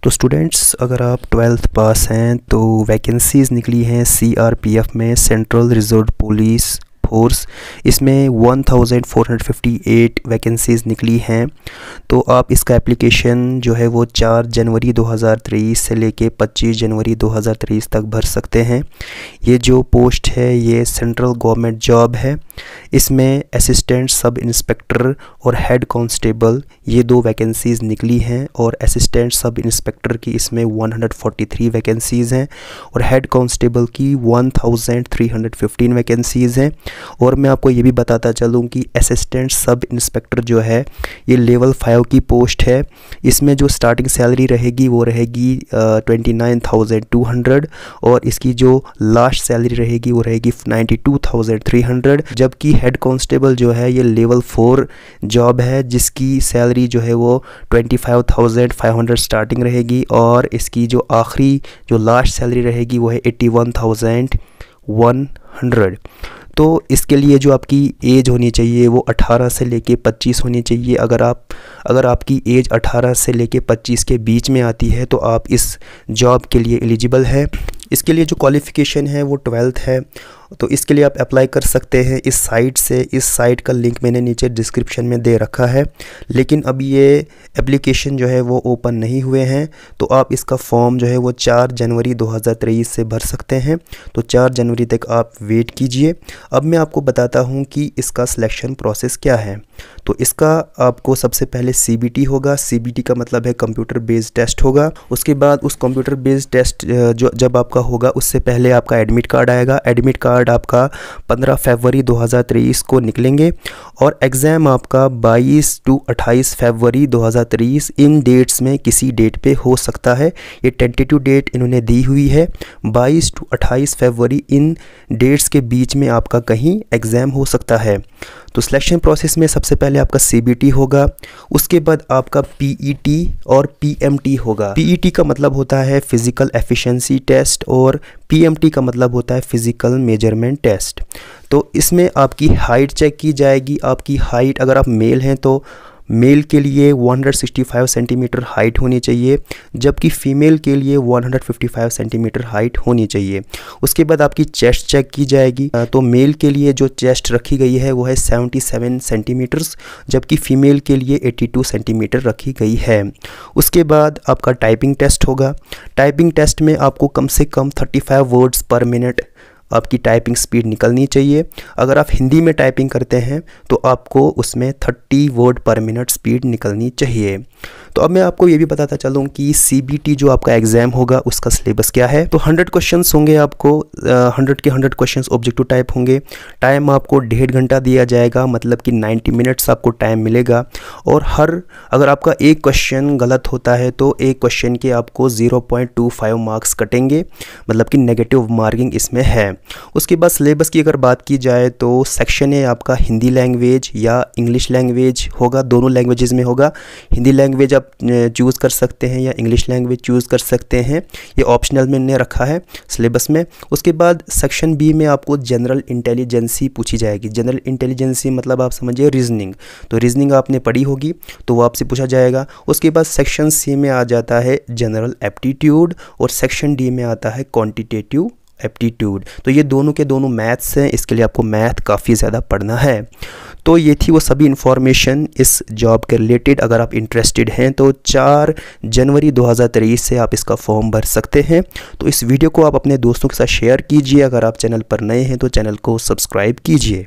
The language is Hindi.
तो स्टूडेंट्स, अगर आप 12th पास हैं तो वैकेंसीज़ निकली हैं CRPF में, सेंट्रल रिजर्व पुलिस फोर्स। इसमें 1458 वैकेंसीज़ निकली हैं। तो आप इसका एप्लीकेशन जो है वो 4 जनवरी 2023 से लेके 25 जनवरी 2023 तक भर सकते हैं। ये जो पोस्ट है ये सेंट्रल गवर्नमेंट जॉब है। इसमें असिस्टेंट सब इंस्पेक्टर और हेड कांस्टेबल ये 2 वैकेंसीज़ निकली हैं, और असिस्टेंट सब इंस्पेक्टर की इसमें 143 वैकेंसीज़ हैं और हेड कांस्टेबल की 1315 वैकेंसीज़ हैं। और मैं आपको ये भी बताता चलूँ कि असिस्टेंट सब इंस्पेक्टर जो है ये लेवल 5 की पोस्ट है। इसमें जो स्टार्टिंग सैलरी रहेगी वो रहेगी 29,200, और इसकी जो लास्ट सैलरी रहेगी वो रहेगी 92,300। जबकि हेड कांस्टेबल जो है ये लेवल 4 जॉब है, जिसकी सैलरी जो है वो 25,500 स्टार्टिंग रहेगी, और इसकी जो आखिरी जो लास्ट सैलरी रहेगी वो है 81,100। तो इसके लिए जो आपकी एज होनी चाहिए वो 18 से लेके 25 होनी चाहिए। अगर आपकी एज 18 से लेके 25 के बीच में आती है तो आप इस जॉब के लिए एलिजिबल है। इसके लिए जो क्वालिफ़िकेशन है वो 12th है। तो इसके लिए आप अप्लाई कर सकते हैं इस साइट से। इस साइट का लिंक मैंने नीचे डिस्क्रिप्शन में दे रखा है, लेकिन अभी ये एप्लीकेशन जो है वो ओपन नहीं हुए हैं। तो आप इसका फॉर्म जो है वो 4 जनवरी 2023 से भर सकते हैं। तो 4 जनवरी तक आप वेट कीजिए। अब मैं आपको बताता हूँ कि इसका सिलेक्शन प्रोसेस क्या है। तो इसका आपको सबसे पहले CBT होगा। CBT का मतलब है कंप्यूटर बेस्ड टेस्ट होगा। उसके बाद उस कंप्यूटर बेस्ड टेस्ट जब आपका होगा उससे पहले आपका एडमिट कार्ड आएगा। एडमिट कार्ड आपका 15 फरवरी 2023 को निकलेंगे, और एग्ज़ाम आपका 22 to 28 फरवरी 2023 इन डेट्स में किसी डेट पे हो सकता है। ये टेंटेटिव डेट इन्होंने दी हुई है। 22 to 28 फरवरी इन डेट्स के बीच में आपका कहीं एग्ज़ाम हो सकता है। तो सिलेक्शन प्रोसेस में सबसे पहले आपका CBT होगा, उसके बाद आपका PET और PMT होगा। PET का मतलब होता है फिज़िकल एफिशिएंसी टेस्ट, और PMT का मतलब होता है फिज़िकल मेजरमेंट टेस्ट। तो इसमें आपकी हाइट चेक की जाएगी। आपकी हाइट, अगर आप मेल हैं तो मेल के लिए 165 सेंटीमीटर हाइट होनी चाहिए, जबकि फ़ीमेल के लिए 155 सेंटीमीटर हाइट होनी चाहिए। उसके बाद आपकी चेस्ट चेक की जाएगी। तो मेल के लिए जो चेस्ट रखी गई है वो है 77 सेंटीमीटर्स, जबकि फ़ीमेल के लिए 82 सेंटीमीटर रखी गई है। उसके बाद आपका टाइपिंग टेस्ट होगा। टाइपिंग टेस्ट में आपको कम से कम 35 वर्ड्स पर मिनट आपकी टाइपिंग स्पीड निकलनी चाहिए। अगर आप हिंदी में टाइपिंग करते हैं तो आपको उसमें 30 वर्ड पर मिनट स्पीड निकलनी चाहिए। तो अब मैं आपको ये भी बताता चलूँ कि CBT जो आपका एग्ज़ाम होगा उसका सिलेबस क्या है। तो 100 क्वेश्चंस होंगे आपको, 100 के 100 क्वेश्चंस ऑब्जेक्टिव टाइप होंगे। टाइम आपको 1.5 घंटा दिया जाएगा, मतलब कि 90 मिनट्स आपको टाइम मिलेगा। और अगर आपका एक क्वेश्चन गलत होता है तो एक क्वेश्चन के आपको 0.25 मार्क्स कटेंगे, मतलब कि नेगेटिव मार्किंग इसमें है। उसके बाद सिलेबस की अगर बात की जाए तो सेक्शन है आपका हिंदी लैंग्वेज या इंग्लिश लैंग्वेज होगा, दोनों लैंग्वेजेस में होगा। हिंदी लैंग्वेज आप चूज़ कर सकते हैं या इंग्लिश लैंग्वेज चूज़ कर सकते हैं, ये ऑप्शनल मैंने रखा है सिलेबस में। उसके बाद सेक्शन B में आपको जनरल इंटेलिजेंसी पूछी जाएगी। जनरल इंटेलिजेंसी मतलब आप समझिए रीजनिंग। तो रीजनिंग आपने पढ़ी होगी तो वो आपसे पूछा जाएगा। उसके बाद सेक्शन C में आ जाता है जनरल एप्टीट्यूड, और सेक्शन D में आता है क्वांटिटेटिव एप्टीट्यूड। तो ये दोनों के दोनों मैथ्स हैं, इसके लिए आपको मैथ काफ़ी ज़्यादा पढ़ना है। तो ये थी वो सभी इन्फॉर्मेशन इस जॉब के रिलेटेड। अगर आप इंटरेस्टेड हैं तो 4 जनवरी 2023 से आप इसका फॉर्म भर सकते हैं। तो इस वीडियो को आप अपने दोस्तों के साथ शेयर कीजिए। अगर आप चैनल पर नए हैं तो चैनल को सब्सक्राइब कीजिए।